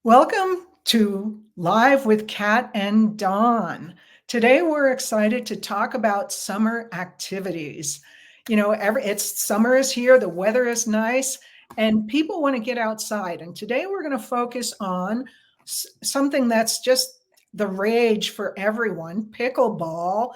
Welcome to Live with Kat and Dawn. Today we're excited to talk about summer activities. It's summer is here, the weather is nice, and people want to get outside. And today we're going to focus on something that's just the rage for everyone, pickleball.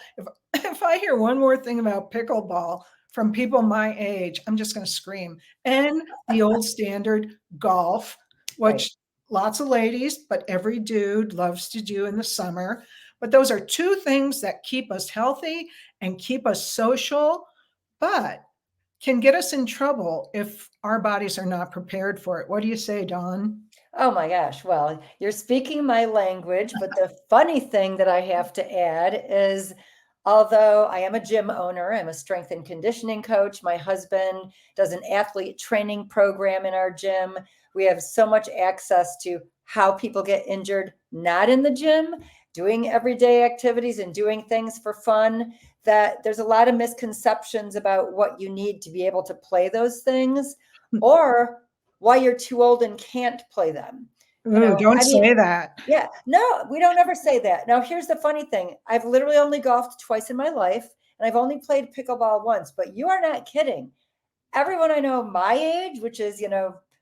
If I hear one more thing about pickleball from people my age, I'm just going to scream. And the old standard golf, Right. which lots of ladies, but every dude loves to do in the summer. But those are two things that keep us healthy and keep us social, but can get us in trouble if our bodies are not prepared for it. What do you say, Dawn? Oh my gosh. Well, you're speaking my language, but the funny thing that I have to add is although I am a gym owner, I'm a strength and conditioning coach. My husband does an athlete training program in our gym. We have so much access to how people get injured, not in the gym, doing everyday activities and doing things for fun, that there's a lot of misconceptions about what you need to be able to play those things or why you're too old and can't play them. Ooh, don't I mean, say that. yeah, no, we don't ever say that. Now, here's the funny thing. I've literally only golfed twice in my life, and I've only played pickleball once, but you are not kidding. Everyone I know my age, which is,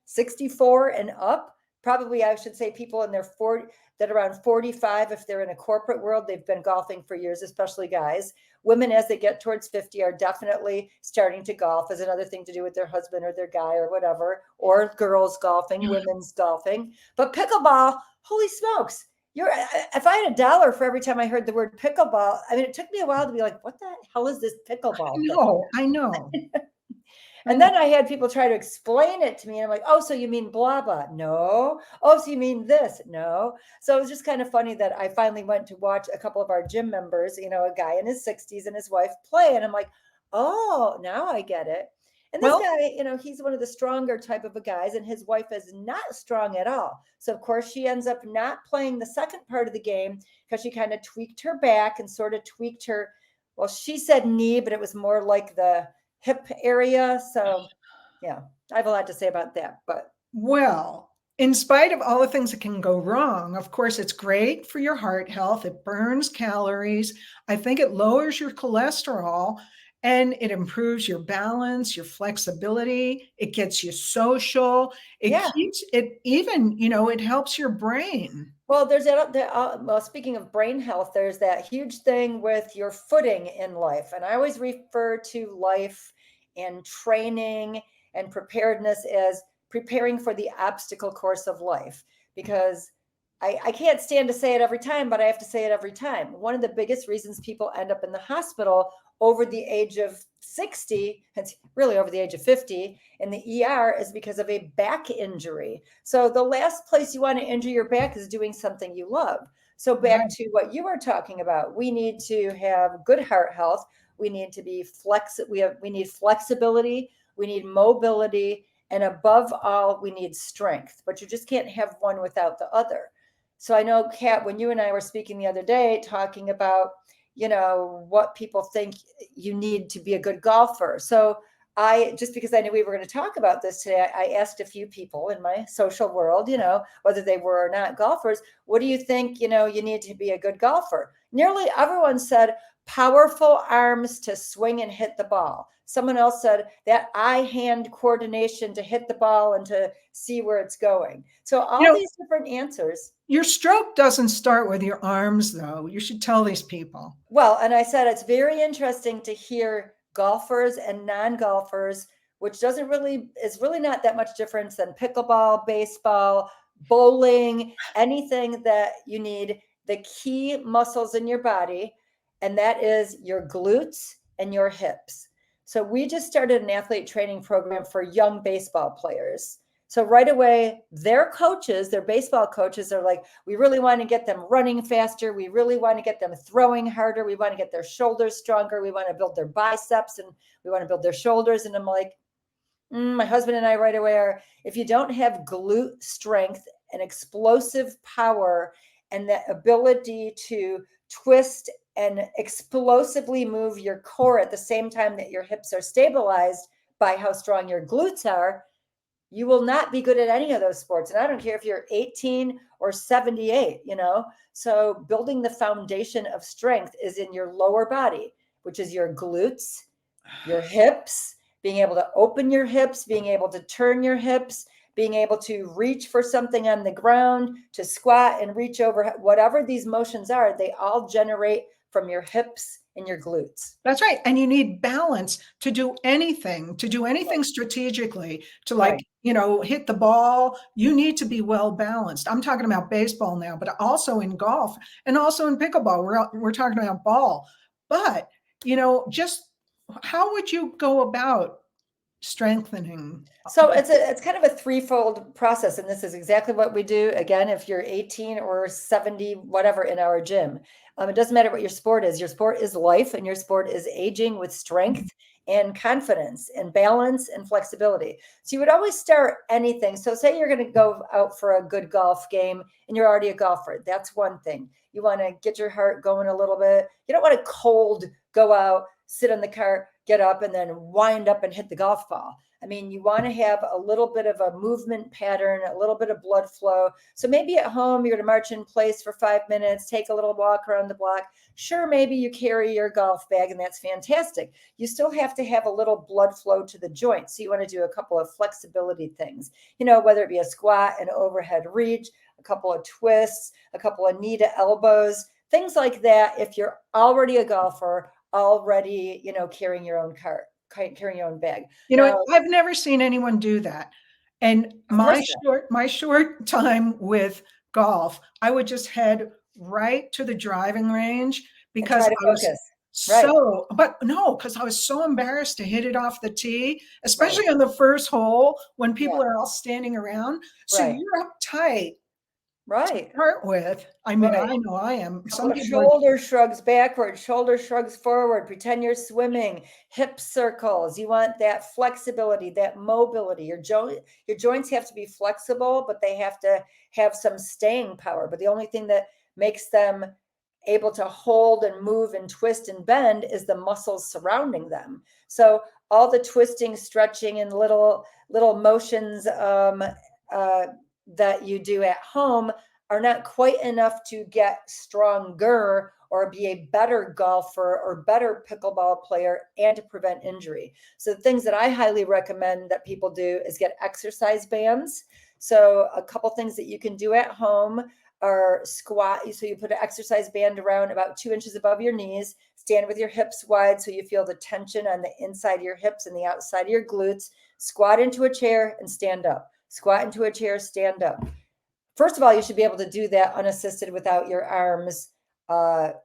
64 and up, probably I should say people in their 40 that around 45, if they're in a corporate world, they've been golfing for years, especially guys. Women, as they get towards 50, are definitely starting to golf as another thing to do with their husband or their guy or whatever, or girls golfing, women's golfing. But pickleball, holy smokes. If I had a dollar for every time I heard the word pickleball, I mean, it took me a while to be like, what the hell is this I pickleball thing? know, I know, I And know. then I had people try to explain it to me. And I'm like, oh, so you mean blah, blah? No. Oh, so you mean this? No. So it was just kind of funny that I finally went to watch a couple of our gym members, a guy in his 60s and his wife play. And I'm like, oh, now I get it. And this Well, guy, he's one of the stronger type of a guys, and his wife is not strong at all. So of course she ends up not playing the second part of the game because she kind of tweaked her back and sort of tweaked her. Well, she said knee, but it was more like the hip area. So, yeah, I have a lot to say about that. But well, in spite of all the things that can go wrong, of course, it's great for your heart health. It burns calories. I think it lowers your cholesterol and it improves your balance, your flexibility. It gets you social. It yeah, keeps it even, it helps your brain. well, well, speaking of brain health, there's that huge thing with your footing in life. And I always refer to life and training and preparedness as preparing for the obstacle course of life because I can't stand to say it every time, but I have to say it every time. One of the biggest reasons people end up in the hospital over the age of 60, it's really over the age of 50 in the ER, is because of a back injury. So the last place you want to injure your back is doing something you love. So back Right. to what you were talking about, we need to have good heart health. We need to be we need flexibility, we need mobility, and above all, we need strength. But you just can't have one without the other. So I know, Kat, when you and I were speaking the other day, talking about, what people think you need to be a good golfer. So I, just because I knew we were going to talk about this today, I asked a few people in my social world, whether they were or not golfers, what do you think, you need to be a good golfer? Nearly everyone said powerful arms to swing and hit the ball. Someone else said that eye hand coordination to hit the ball and to see where it's going. So You all know, these different answers. your stroke doesn't start with your arms, though. You should tell these people. Well, and I said it's very interesting to hear golfers and non-golfers, which doesn't really is really not that much difference than pickleball, baseball, bowling, anything that you need the key muscles in your body, and that is your glutes and your hips. So we just started an athlete training program for young baseball players. So right away, their coaches, their baseball coaches are like, we really want to get them running faster. We really want to get them throwing harder. We want to get their shoulders stronger. We want to build their biceps and we want to build their shoulders. And I'm like, my husband and I right away are, if you don't have glute strength and explosive power and the ability to twist and explosively move your core at the same time that your hips are stabilized by how strong your glutes are, you will not be good at any of those sports. And I don't care if you're 18 or 78, So building the foundation of strength is in your lower body, which is your glutes, your hips, being able to open your hips, being able to turn your hips, being able to reach for something on the ground, to squat and reach over, whatever these motions are, they all generate from your hips and your glutes. That's right. And you need balance to do anything, strategically, to like, Right. hit the ball. You need to be well balanced. I'm talking about baseball now, but also in golf and also in pickleball. We're talking about ball. But, just how would you go about strengthening? So it's kind of a threefold process, and this is exactly what we do. Again, if you're 18 or 70, whatever, in our gym, it doesn't matter what your sport is. Your sport is life, and your sport is aging with strength and confidence and balance and flexibility. So you would always start anything. So say you're going to go out for a good golf game, and you're already a golfer. That's one thing. You want to get your heart going a little bit. You don't want to cold go out, sit in the car, get up, and then wind up and hit the golf ball. I mean, you want to have a little bit of a movement pattern, a little bit of blood flow. So maybe at home, you're going to march in place for 5 minutes, take a little walk around the block. Sure, maybe you carry your golf bag, and that's fantastic. You still have to have a little blood flow to the joints. So you want to do a couple of flexibility things, whether it be a squat, an overhead reach, a couple of twists, a couple of knee to elbows, things like that. If you're already a golfer, already, carrying your own cart, carrying your own bag. Now, I've never seen anyone do that. And of course my short time with golf, I would just head right to the driving range and because try to I was focus. Right. but no, because I was so embarrassed to hit it off the tee, especially Right. on the first hole when people Yeah. are all standing around. So Right. you're uptight to Right. start with. I mean, Right. I know I am. Couple Some of people are. shoulder shrugs backward, shoulder shrugs forward. Pretend you're swimming. Hip circles. You want that flexibility, that mobility. Your joints have to be flexible, but they have to have some staying power. But the only thing that makes them able to hold and move and twist and bend is the muscles surrounding them. So all the twisting, stretching, and little motions that you do at home are not quite enough to get stronger or be a better golfer or better pickleball player and to prevent injury. So the things that I highly recommend that people do is get exercise bands. So a couple things that you can do at home are squat. So you put an exercise band around about 2 inches above your knees, stand with your hips wide so you feel the tension on the inside of your hips and the outside of your glutes, squat into a chair and stand up. Squat into a chair, stand up. First of all, you should be able to do that unassisted without your arms,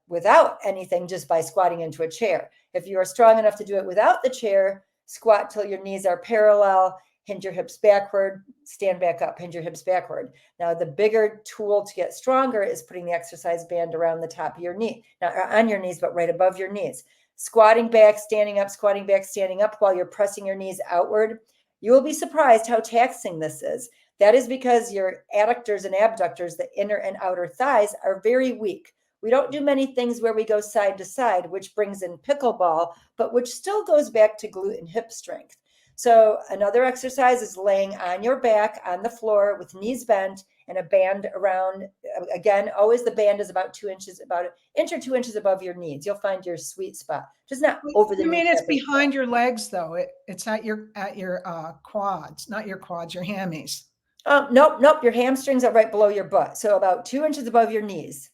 without anything, just by squatting into a chair. If you are strong enough to do it without the chair, squat till your knees are parallel, hinge your hips backward, stand back up, hinge your hips backward. Now, the bigger tool to get stronger is putting the exercise band around the top of your knee, not on your knees, but right above your knees. Squatting back, standing up while you're pressing your knees outward. You will be surprised how taxing this is. That is because your adductors and abductors, the inner and outer thighs, are very weak. We don't do many things where we go side to side, which brings in pickleball, but which still goes back to glute and hip strength. So another exercise is laying on your back on the floor with knees bent and a band around. Again, always the band is about 2 inches, about an inch or 2 inches above your knees. You'll find your sweet spot, just not over the You mean knees. it's behind your legs though? It's at your quads, not your quads, your hammies. Nope. Your hamstrings are right below your butt. So about 2 inches above your knees.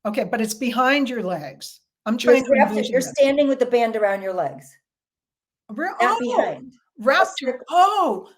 Okay, but it's behind your legs. I'm You're trying to envision you're this. standing with the band around your legs, not behind. Wrapped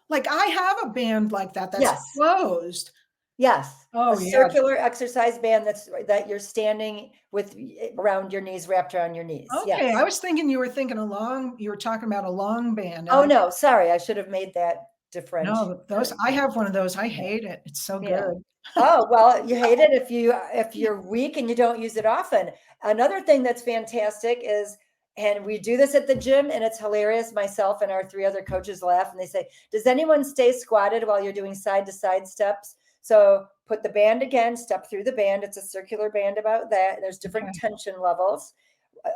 like I have a band like that that's Yes. closed. Yes. Oh, A yeah. circular exercise band that you're standing with around your knees, wrapped around your knees. Okay, Yes. I was thinking you were talking about a long band. Oh, no, sorry. I should have made that different. No, I have one of those. I hate it. It's so Yeah. good. Oh, well, you hate it if you're weak and you don't use it often. Another thing that's fantastic is, and we do this at the gym and it's hilarious. Myself and our 3 other coaches laugh and they say, does anyone stay squatted while you're doing side to side steps? So put the band again, step through the band. It's a circular band about that. And there's different tension levels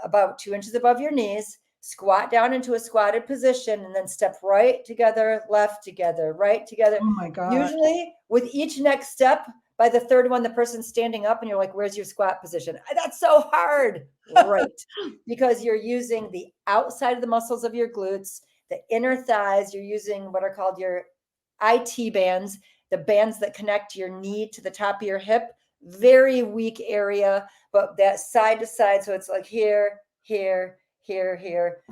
about 2 inches above your knees. squat down into a squatted position, and then step right together, left together, right together. Oh my God. Usually with each next step, by the third one, the person's standing up and you're like, where's your squat position? That's so hard. Right. Because you're using the outside of the muscles of your glutes, the inner thighs. You're using what are called your IT bands, the bands that connect your knee to the top of your hip. Very weak area, but that side to side. So it's like here, here, here, here,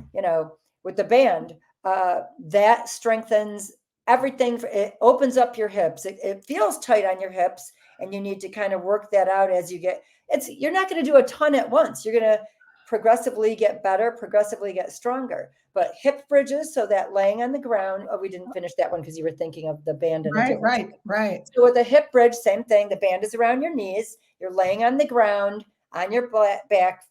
with the band, that strengthens everything. It opens up your hips. It feels tight on your hips, and you need to kind of work that out as you get. You're not going to do a ton at once. You're going to progressively get better, progressively get stronger. But hip bridges, so that laying on the ground. Oh, we didn't finish that one because you were thinking of the band in a different way. Right. So with a hip bridge, same thing. The band is around your knees. You're laying on the ground on your back,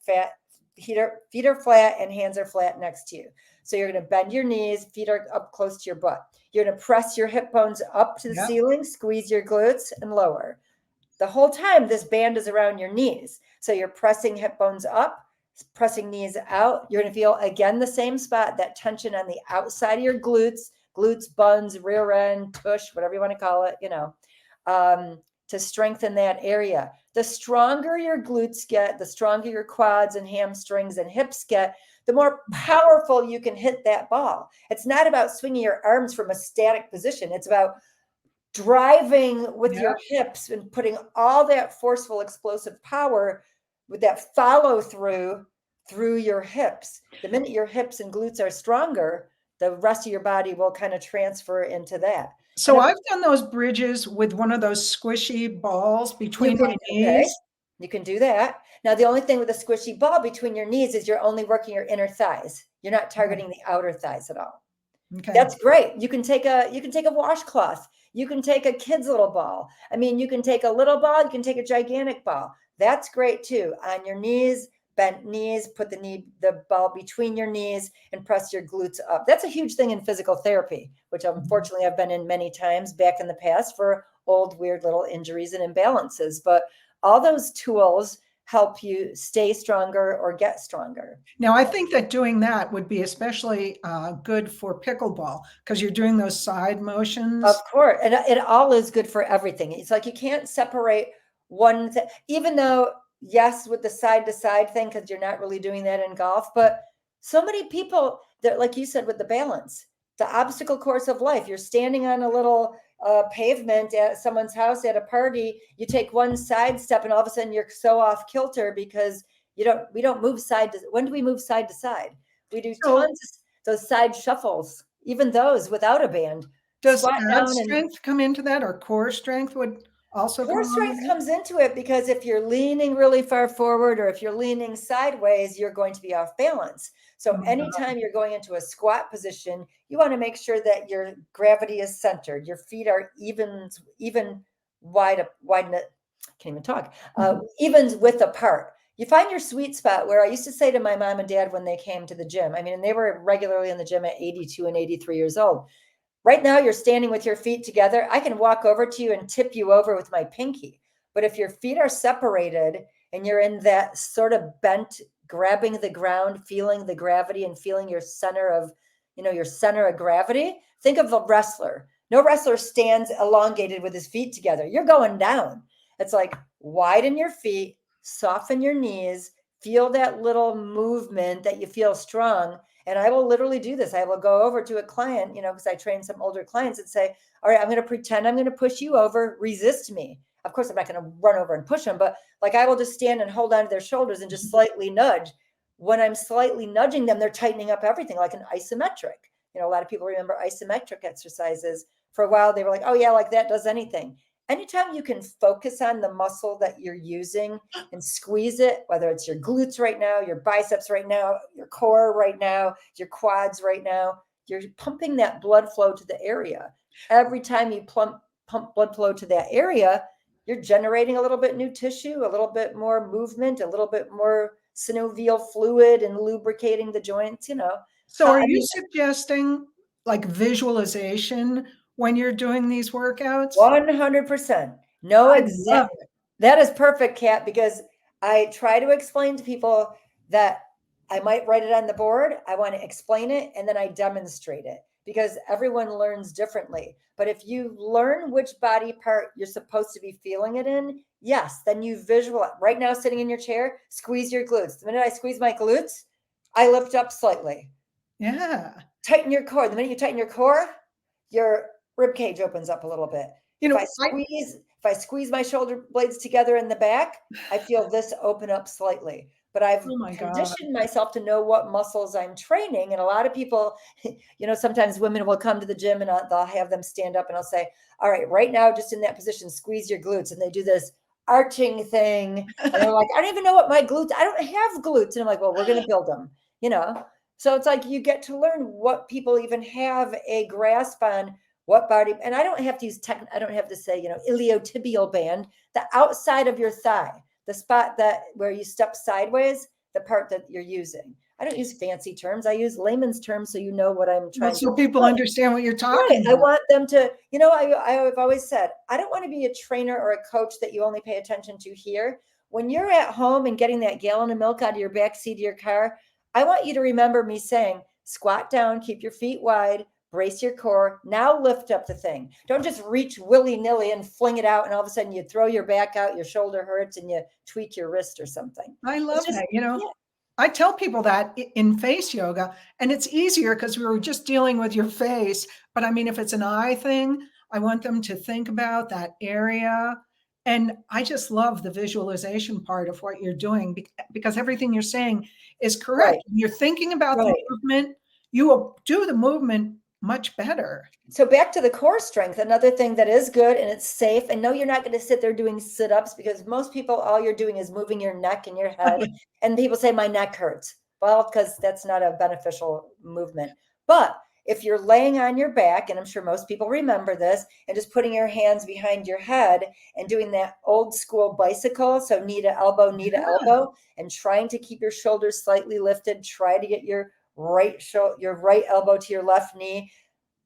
feet are flat and hands are flat next to you. So you're going to bend your knees, feet are up close to your butt. You're going to press your hip bones up to the ceiling, squeeze your glutes, and lower. The whole time, this band is around your knees. So you're pressing hip bones up, pressing knees out. You're going to feel, again, the same spot, that tension on the outside of your glutes, buns, rear end, tush, whatever you want to call it, to strengthen that area. The stronger your glutes get, the stronger your quads and hamstrings and hips get, the more powerful you can hit that ball. It's not about swinging your arms from a static position. It's about driving with your hips and putting all that forceful, explosive power with that follow through your hips. The minute your hips and glutes are stronger, the rest of your body will kind of transfer into that. So I've done those bridges with one of those squishy balls between my knees. Okay, you can do that. Now, the only thing with a squishy ball between your knees is you're only working your inner thighs. You're not targeting the outer thighs at all. Okay. That's great. You can take a washcloth. You can take a kid's little ball. I mean, you can take a little ball. You can take a gigantic ball. That's great too. On your knees, bent knees, put the ball between your knees and press your glutes up. That's a huge thing in physical therapy, which unfortunately I've been in many times back in the past for old, weird little injuries and imbalances. But all those tools help you stay stronger or get stronger. Now, I think that doing that would be especially good for pickleball because you're doing those side motions. Of course. And it all is good for everything. It's like you can't separate one thing, even though, yes, with the side to side thing, because you're not really doing that in golf. But so many people that, like you said, with the balance, the obstacle course of life, you're standing on a little pavement at someone's house at a party, you take one side step and all of a sudden you're so off kilter because we don't move side to, when do we move side to side? We do tons of those side shuffles, even those without a band. Does ab strength come into that, or core strength would also core strength comes into it? Because if you're leaning really far forward or if you're leaning sideways, you're going to be off balance. So anytime you're going into a squat position, you want to make sure that your gravity is centered. Your feet are even wide, can't even talk, even width apart. You find your sweet spot, where I used to say to my mom and dad when they came to the gym, I mean, and they were regularly in the gym at 82 and 83 years old. Right now, you're standing with your feet together. I can walk over to you and tip you over with my pinky. But if your feet are separated and you're in that sort of bent, grabbing the ground, feeling the gravity and feeling your center of gravity, think of a wrestler. No wrestler stands elongated with his feet together. You're going down. It's like widen your feet, soften your knees, feel that little movement that you feel strong. And I will literally do this. I will go over to a client, because I train some older clients, and say, all right, I'm going to pretend I'm going to push you over, resist me. Of course, I'm not going to run over and push them, but like I will just stand and hold onto their shoulders and just slightly nudge. When I'm slightly nudging them, they're tightening up everything like an isometric. A lot of people remember isometric exercises. For a while, they were like, oh yeah, like that does anything. Anytime you can focus on the muscle that you're using and squeeze it, whether it's your glutes right now, your biceps right now, your core right now, your quads right now, you're pumping that blood flow to the area. Every time you pump blood flow to that area, you're generating a little bit new tissue, a little bit more movement, a little bit more synovial fluid and lubricating the joints, So are you suggesting like visualization when you're doing these workouts? 100%. No, exactly. That is perfect, Kat, because I try to explain to people that I might write it on the board. I want to explain it, and then I demonstrate it because everyone learns differently. But if you learn which body part you're supposed to be feeling it in, yes, then you visualize. Right now, sitting in your chair, squeeze your glutes. The minute I squeeze my glutes, I lift up slightly. Yeah. Tighten your core. The minute you tighten your rib cage opens up a little bit. You know, If I squeeze my shoulder blades together in the back, I feel this open up slightly. But I've oh my God. conditioned myself to know what muscles I'm training. And a lot of people, sometimes women will come to the gym and they'll have them stand up and I'll say, all right, right now, just in that position, squeeze your glutes. And they do this arching thing. And they're like, I don't even know what my glutes, I don't have glutes. And I'm like, well, we're going to build them, So it's like you get to learn what people even have a grasp on what body, and I don't have to use I don't have to say, iliotibial band, the outside of your thigh, the spot where you step sideways, the part that you're using. I don't use fancy terms. I use layman's terms so you know what I'm trying to so people explain. understand what you're Right. talking I about. want them to, I've always said, I don't want to be a trainer or a coach that you only pay attention to here. When you're at home and getting that gallon of milk out of your back seat of your car, I want you to remember me saying, squat down, keep your feet wide, brace your core. Now lift up the thing. Don't just reach willy-nilly and fling it out. And all of a sudden you throw your back out, your shoulder hurts, and you tweak your wrist or something. I It's love just, that. yeah, I tell people that in face yoga, and it's easier because we were just dealing with your face. But I mean, if it's an eye thing, I want them to think about that area. And I just love the visualization part of what you're doing because everything you're saying is correct. right, When you're thinking about the right. movement, you will do the movement much better. So back to the core strength, another thing that is good and it's safe. And no, you're not going to sit there doing sit-ups because most people, all you're doing is moving your neck and your head. And people say my neck hurts. Well, because that's not a beneficial movement. But if you're laying on your back, and I'm sure most people remember this, and just putting your hands behind your head and doing that old school bicycle, so knee to Yeah. elbow, and trying to keep your shoulders slightly lifted, try to get your right elbow to your left knee.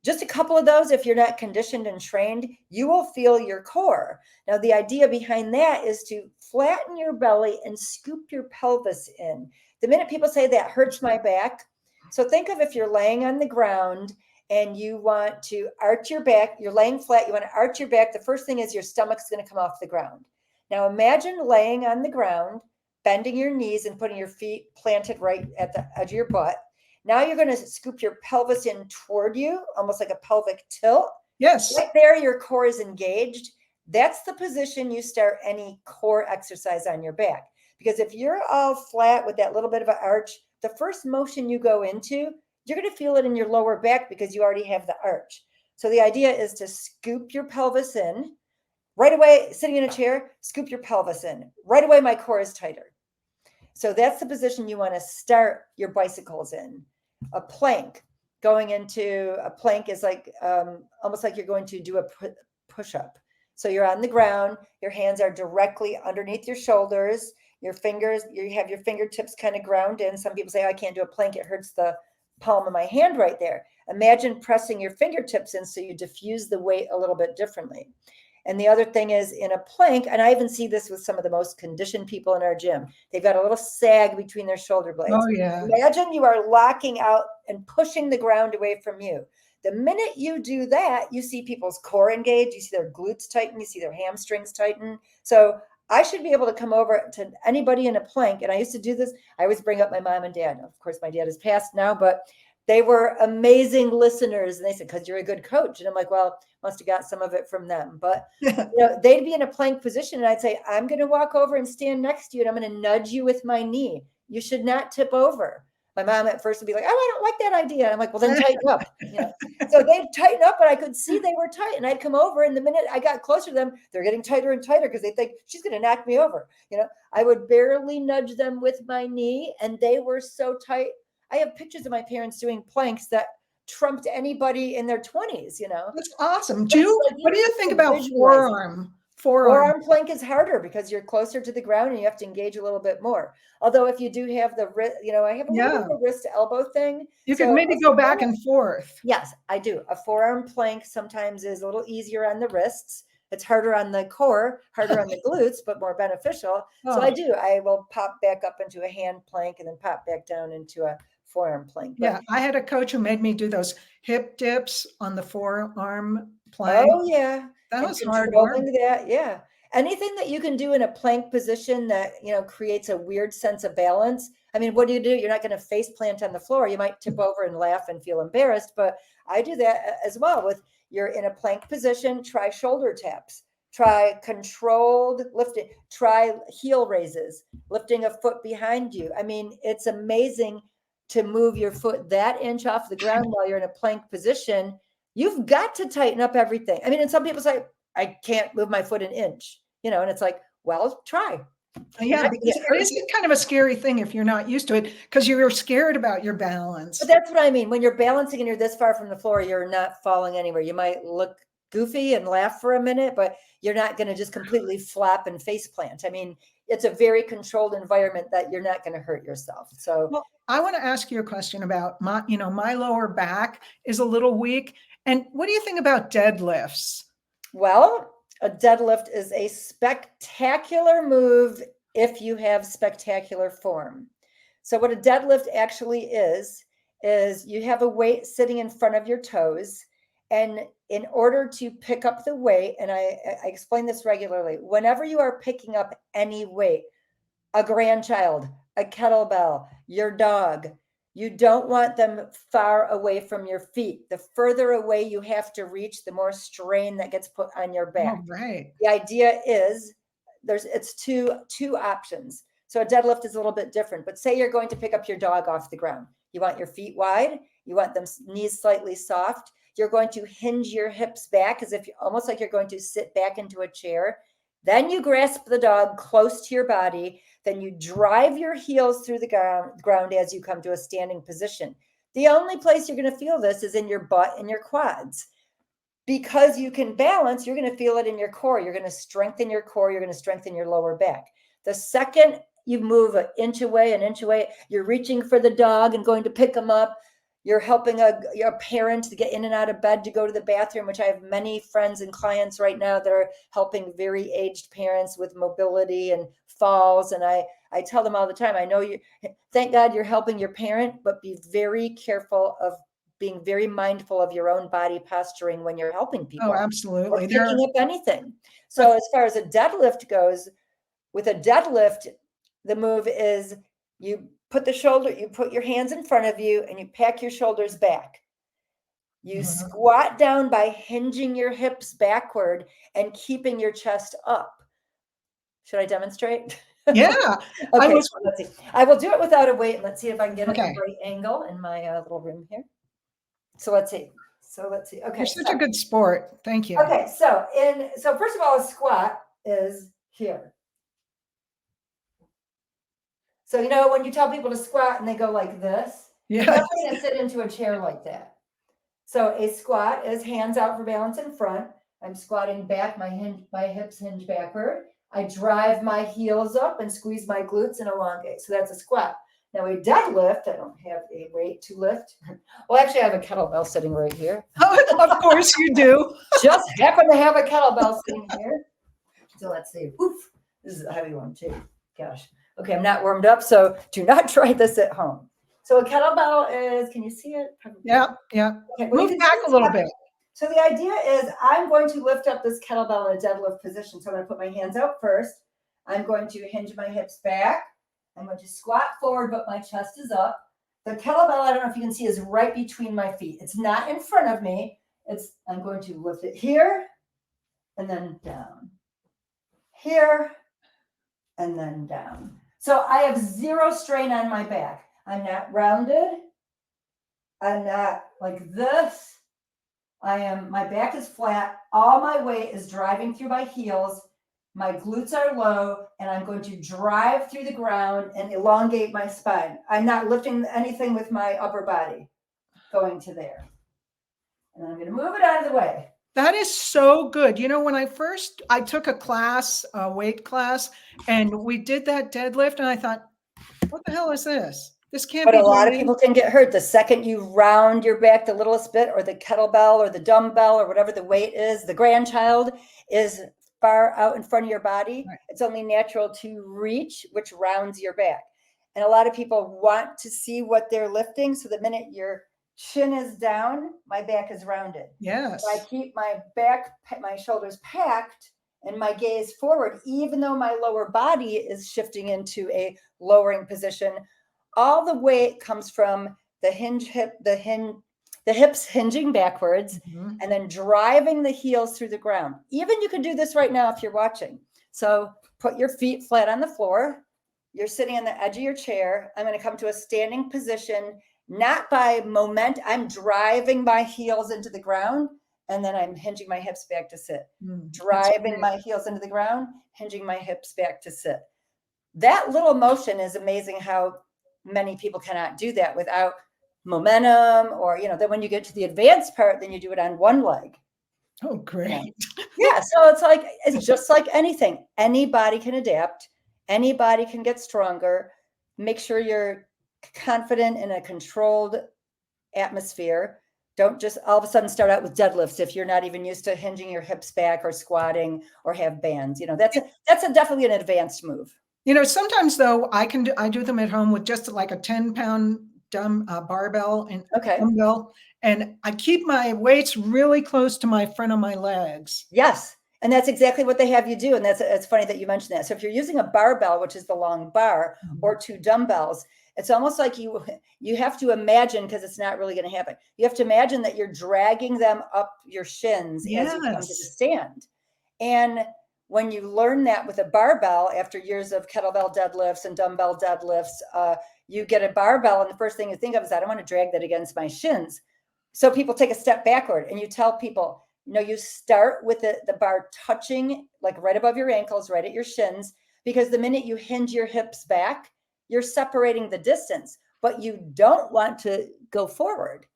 Just a couple of those, if you're not conditioned and trained, you will feel your core. Now, the idea behind that is to flatten your belly and scoop your pelvis in. The minute people say that hurts my back, so think of if you're laying on the ground and you want to arch your back, you're laying flat, you want to arch your back, the first thing is your stomach's going to come off the ground. Now, imagine laying on the ground, bending your knees and putting your feet planted right at the edge of your butt. Now you're going to scoop your pelvis in toward you, almost like a pelvic tilt. Yes. Right there, your core is engaged. That's the position you start any core exercise on your back. Because if you're all flat with that little bit of an arch, the first motion you go into, you're going to feel it in your lower back because you already have the arch. So the idea is to scoop your pelvis in. Right away, sitting in a chair, scoop your pelvis in. Right away, my core is tighter. So that's the position you want to start your bicycles in. A plank, going into a plank is like almost like you're going to do a push-up. So you're on the ground, your hands are directly underneath your shoulders, your fingers, you have your fingertips kind of ground in. Some people say, oh, I can't do a plank, it hurts the palm of my hand right there. Imagine pressing your fingertips in so you diffuse the weight a little bit differently. And the other thing is in a plank, and I even see this with some of the most conditioned people in our gym, they've got a little sag between their shoulder blades. Oh, yeah. Imagine you are locking out and pushing the ground away from you. The minute you do that, you see people's core engage, you see their glutes tighten, you see their hamstrings tighten. So I should be able to come over to anybody in a plank. And I used to do this. I always bring up my mom and dad. Of course, my dad has passed now, but they were amazing listeners. And they said, because you're a good coach. And I'm like, well, must have got some of it from them. But they'd be in a plank position and I'd say, I'm going to walk over and stand next to you and I'm going to nudge you with my knee. You should not tip over. My mom at first would be like, oh, I don't like that idea. I'm like, well, then tighten up. So they'd tighten up, but I could see they were tight. And I'd come over, and the minute I got closer to them, they're getting tighter and tighter because they think she's going to knock me over. I would barely nudge them with my knee, and they were so tight. I have pictures of my parents doing planks that trumped anybody in their 20s. That's awesome. What do you think about forearm? Forearm plank is harder because you're closer to the ground and you have to engage a little bit more. Although if you do have the wrist, I have a little bit of a wrist to elbow thing. You could maybe go back and forth. Yes, I do. A forearm plank sometimes is a little easier on the wrists It's harder on the core, harder on the glutes, but more beneficial. So I Oh, do. I will pop back up into a hand plank and then pop back down into a forearm plank. But yeah. I had a coach who made me do those hip dips on the forearm plank. oh yeah, That and was hard work. controlling that, yeah. Anything that you can do in a plank position that, creates a weird sense of balance. I mean, what do? You're not going to face plant on the floor. You might tip over and laugh and feel embarrassed, but I do that as well. With you're in a plank position, try shoulder taps, try controlled lifting, try heel raises, lifting a foot behind you. I mean, it's amazing to move your foot that inch off the ground while you're in a plank position. You've got to tighten up everything. I mean, and some people say, I can't move my foot an inch, and it's like, well, try. Yeah, because it is kind of a scary thing if you're not used to it, because you're scared about your balance. But that's what I mean. When you're balancing and you're this far from the floor, you're not falling anywhere. You might look goofy and laugh for a minute, but you're not going to just completely flap and face plant. I mean, it's a very controlled environment that you're not going to hurt yourself. So, well, I want to ask you a question about my lower back is a little weak. And what do you think about deadlifts? well, a deadlift is a spectacular move if you have spectacular form. So, what a deadlift actually is you have a weight sitting in front of your toes. And in order to pick up the weight, and I explain this regularly, whenever you are picking up any weight, a grandchild, a kettlebell, your dog, you don't want them far away from your feet. The further away you have to reach, the more strain that gets put on your back. Oh, right. The idea is it's two options. So a deadlift is a little bit different, but say you're going to pick up your dog off the ground. You want your feet wide, you want them knees slightly soft. You're going to hinge your hips back as if almost like you're going to sit back into a chair. Then you grasp the dog close to your body. Then you drive your heels through the ground as you come to a standing position. The only place you're going to feel this is in your butt and your quads. Because you can balance, you're going to feel it in your core. You're going to strengthen your core. You're going to strengthen your lower back. The second you move an inch away, you're reaching for the dog and going to pick them up. You're helping a parent to get in and out of bed to go to the bathroom, which I have many friends and clients right now that are helping very aged parents with mobility and falls. And I tell them all the time, I know you, thank God you're helping your parent, but be very careful of being very mindful of your own body posturing when you're helping people. Oh, absolutely. Or picking up anything. So as far as a deadlift goes, with a deadlift, the move is you put your hands in front of you and you pack your shoulders back. You squat down by hinging your hips backward and keeping your chest up. Should I demonstrate? Yeah. Okay, let's see. I will do it without a weight, and let's see if I can get it in the right angle in my little room here. So let's see. Okay. You're such a good sport. Thank you. Okay. So first of all, a squat is here. So, when you tell people to squat and they go like this, you're not going to sit into a chair like that. So a squat is hands out for balance in front. I'm squatting back, my hips hinge backward. I drive my heels up and squeeze my glutes and elongate. So that's a squat. Now a deadlift, I don't have a weight to lift. Well, actually I have a kettlebell sitting right here. Of course you do. Just happen to have a kettlebell sitting here. So let's see. Oof. This is a heavy one too. Gosh. Okay, I'm not warmed up, so do not try this at home. So a kettlebell is, can you see it? Probably. Yeah. Okay, move back a little bit. So the idea is I'm going to lift up this kettlebell in a deadlift position. So I'm going to put my hands out first. I'm going to hinge my hips back. I'm going to squat forward, but my chest is up. The kettlebell, I don't know if you can see, is right between my feet. It's not in front of me. I'm going to lift it here and then down. Here and then down. So I have zero strain on my back. I'm not rounded. I'm not like this. My back is flat. All my weight is driving through my heels. My glutes are low, and I'm going to drive through the ground and elongate my spine. I'm not lifting anything with my upper body going to there. And I'm going to move it out of the way. That is so good. When I took a class, a weight class, and we did that deadlift, and I thought, what the hell is this? This can't But a be lot of right. people can get hurt the second you round your back the littlest bit, or the kettlebell or the dumbbell or whatever the weight is. The grandchild is far out in front of your body. Right. It's only natural to reach, which rounds your back. And a lot of people want to see what they're lifting. So the minute your chin is down, my back is rounded. If I Yes. keep my back, my shoulders packed and my gaze forward, even though my lower body is shifting into a lowering position, all the weight comes from the hips hinging backwards Mhm. and then driving the heels through the ground. Even you can do this right now if you're watching. So put your feet flat on the floor. You're sitting on the edge of your chair. I'm going to come to a standing position, not by moment. I'm driving my heels into the ground, and then I'm hinging my hips back to sit. That's Driving great. my heels into the ground, hinging my hips back to sit. That little motion is amazing how many people cannot do that without momentum, or then when you get to the advanced part, then you do it on one leg. Oh, great. Yeah, so it's just like anything. Anybody can adapt. Anybody can get stronger. Make sure you're confident in a controlled atmosphere. Don't just all of a sudden start out with deadlifts if you're not even used to hinging your hips back or squatting or have bands. That's definitely an advanced move. Sometimes though, I do them at home with just like a 10-pound barbell and Okay. dumbbell, and I keep my weights really close to my front of my legs. Yes. And that's exactly what they have you do. And it's funny that you mentioned that. So if you're using a barbell, which is the long bar, or two dumbbells, it's almost like you have to imagine, because it's not really going to happen. You have to imagine that you're dragging them up your shins as you come to the Yes. stand. And when you learn that with a barbell, after years of kettlebell deadlifts and dumbbell deadlifts, you get a barbell, and the first thing you think of is, I don't want to drag that against my shins. So people take a step backward, and you tell people, you start with the bar touching like right above your ankles, right at your shins, because the minute you hinge your hips back, you're separating the distance, but you don't want to go forward.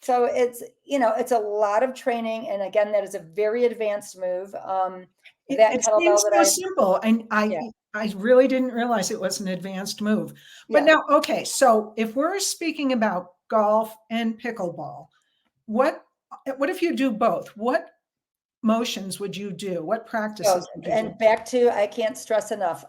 So it's a lot of training. And again, that is a very advanced move. That It kettlebell seems that so simple, and yeah, I really didn't realize it was an advanced move. But yeah. now, okay, so if we're speaking about golf and pickleball, what what if you do both? What motions would you do? What So, practices would you do? and back to, I can't stress enough,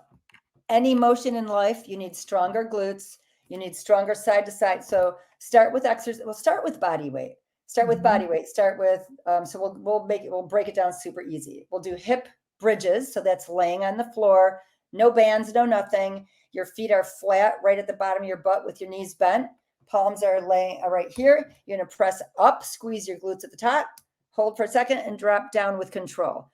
any motion in life, you need stronger glutes, you need stronger side to side. So start with exercise. We'll start with body weight. Start with body Mhm. weight. Start with so we'll break it down super easy. We'll do hip bridges. So that's laying on the floor, no bands, no nothing. Your feet are flat right at the bottom of your butt with your knees bent. Palms are laying right here. You're gonna press up, squeeze your glutes at the top, hold for a second, and drop down with control.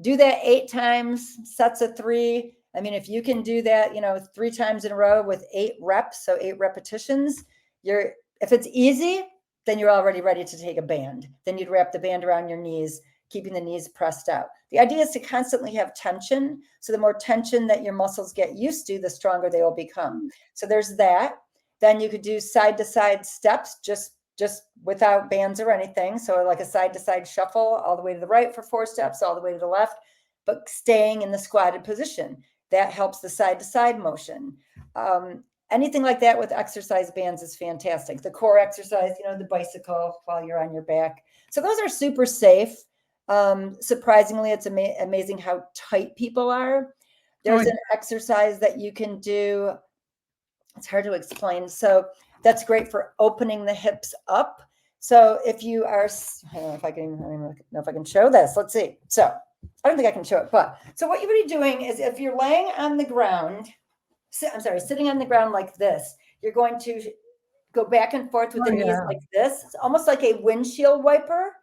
Do that 8 times, sets of 3. I mean, if you can do that, 3 times in a row with 8 reps, so 8 repetitions, if it's easy, then you're already ready to take a band. Then you'd wrap the band around your knees, keeping the knees pressed out. The idea is to constantly have tension. So the more tension that your muscles get used to, the stronger they will become. So there's that. Then you could do side to side steps, just without bands or anything. So like a side to side shuffle all the way to the right for 4 steps, all the way to the left, but staying in the squatted position. That helps the side to side motion. Anything like that with exercise bands is fantastic. The core exercise, the bicycle while you're on your back. So those are super safe. Surprisingly, it's amazing how tight people are. Oh, There's an exercise that you can do. It's hard to explain. So that's great for opening the hips up. So if you are, I don't know if I can, I don't know if I can show this. Let's see. So I don't think I can show it, but so what you would be doing is, if you're laying on the ground, sitting on the ground like this, you're going to go back and forth with the knees yeah. like this. It's almost like a windshield wiper.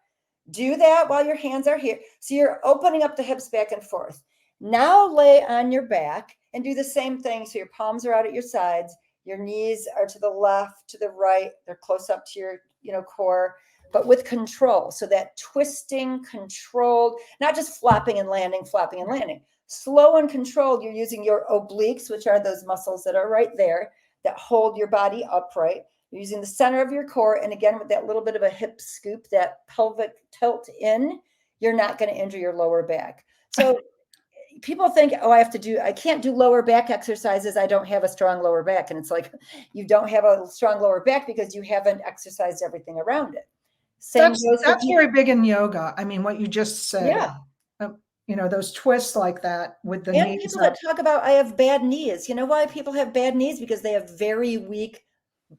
Do that while your hands are here. So you're opening up the hips back and forth. Now lay on your back and do the same thing. So your palms are out at your sides. Your knees are to the left, to the right. They're close up to your, core, but with control. So that twisting, controlled, not just flopping and landing, flopping and landing. Slow and controlled. You're using your obliques, which are those muscles that are right there that hold your body upright. You're using the center of your core. And again, with that little bit of a hip scoop, that pelvic tilt in, you're not going to injure your lower back. So people think, oh, I can't do lower back exercises. I don't have a strong lower back. And it's like, you don't have a strong lower back because you haven't exercised everything around it. Same goes with That's very big in yoga. I mean, what you just said, yeah. those twists like that with the And knees people up. that talk about, I have bad knees. You know why people have bad knees? Because they have very weak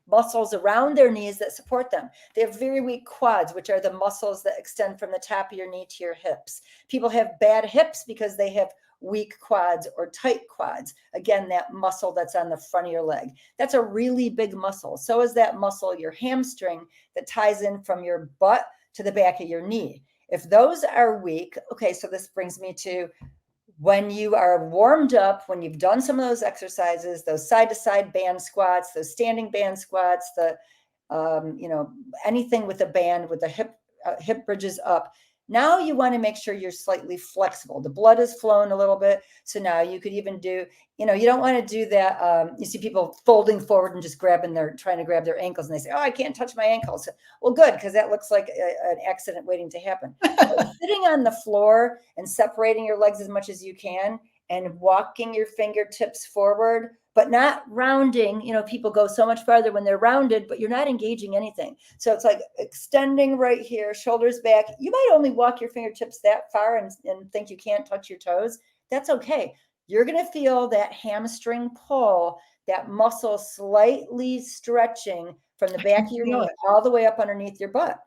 muscles around their knees that support them. They have very weak quads, which are the muscles that extend from the top of your knee to your hips. People have bad hips because they have weak quads or tight quads. Again, that muscle that's on the front of your leg. That's a really big muscle. So is that muscle, your hamstring, that ties in from your butt to the back of your knee. If those are weak, okay, so this brings me to when you are warmed up, when you've done some of those exercises, those side to side band squats, those standing band squats, anything with a band with the hip bridges up. Now you want to make sure you're slightly flexible. The blood is flowing a little bit. So now you could even do, you don't want to do that. You see people folding forward and just trying to grab their ankles and they say, oh, I can't touch my ankles. Well, good, because that looks like an accident waiting to happen. Sitting on the floor and separating your legs as much as you can and walking your fingertips forward, but not rounding. People go so much farther when they're rounded, but you're not engaging anything. So it's like extending right here, shoulders back. You might only walk your fingertips that far and think you can't touch your toes. That's okay. You're going to feel that hamstring pull, that muscle slightly stretching from the back of your knee all the way up underneath your butt.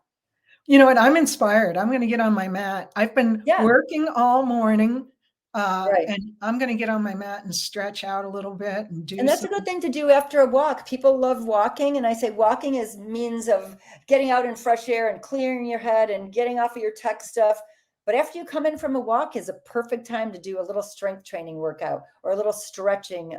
You know what? I'm inspired. I'm going to get on my mat. I've been Yeah. working all morning, Right. and I'm going to get on my mat and stretch out a little bit and do. And that's a good thing to do after a walk. People love walking, and I say walking is means of getting out in fresh air and clearing your head and getting off of your tech stuff. But after you come in from a walk is a perfect time to do a little strength training workout or a little stretching,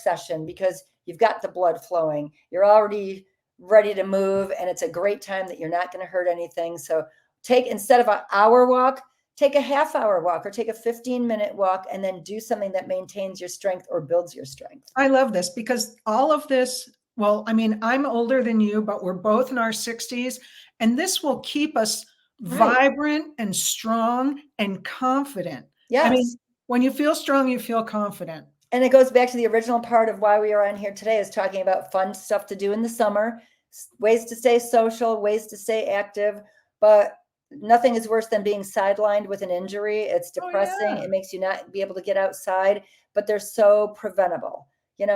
session, because you've got the blood flowing. You're already ready to move, and it's a great time that you're not going to hurt anything. So instead of an hour walk, take a half-hour walk or take a 15-minute walk and then do something that maintains your strength or builds your strength. I love this because all of this, well, I mean, I'm older than you, but we're both in our 60s, and this will keep us vibrant and strong and confident. Yes. I mean, when you feel strong, you feel confident. And it goes back to the original part of why we are on here today, is talking about fun stuff to do in the summer, ways to stay social, ways to stay active, but nothing is worse than being sidelined with an injury. It's depressing. Oh, yeah. It makes you not be able to get outside, but they're so preventable,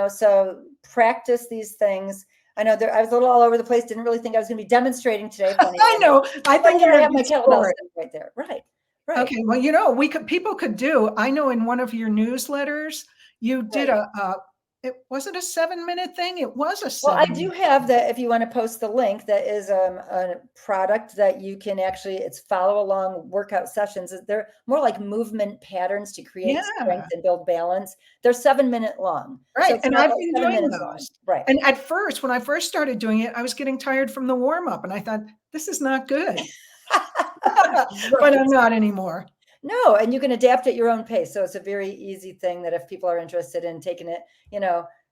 so practice these things. I know I was a little all over the place. Didn't really think I was going to be demonstrating today. I know. I think I have my kettlebell right there. Right. Right. Okay. Well, people could do, I know in one of your newsletters, you did was it a 7-minute thing? It was a 7-minute. Well, I do have that. If you want to post the link, that is a product that you can it's follow along workout sessions. They're more like movement patterns to create strength and build balance. They're 7-minute long. Right. And I've been doing those. Long. Right. And at first, when I first started doing it, I was getting tired from the warm up and I thought, this is not good. But I'm not anymore. No, and you can adapt at your own pace. So it's a very easy thing that if people are interested in taking it,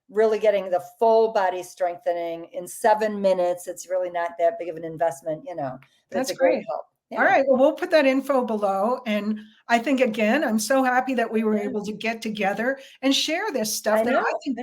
really getting the full body strengthening in 7 minutes, it's really not that big of an investment, but that's it's a great help. Yeah. All right. Well, we'll put that info below. And I think, again, I'm so happy that we were able to get together and share this stuff. I think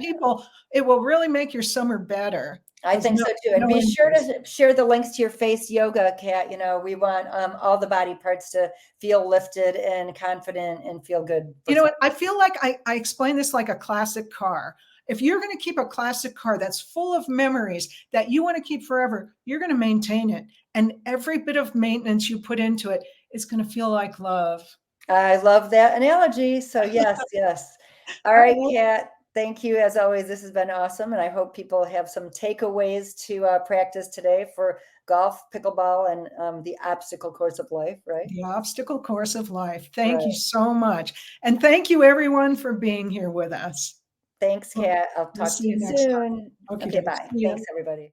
it will really make your summer better. I think so too. And be sure to share the links to your face yoga, Kat. We want all the body parts to feel lifted and confident and feel good. You know what? I feel like I explain this like a classic car. If you're going to keep a classic car that's full of memories that you want to keep forever, you're going to maintain it. And every bit of maintenance you put into it is going to feel like love. I love that analogy. So yes, yes. All right, Kat. Thank you. As always, this has been awesome. And I hope people have some takeaways to practice today for golf, pickleball, and the obstacle course of life, right? The obstacle course of life. Thank you so much. And thank you, everyone, for being here with us. Thanks, Kat. I'll talk to you soon. Okay, bye. Thanks, everybody.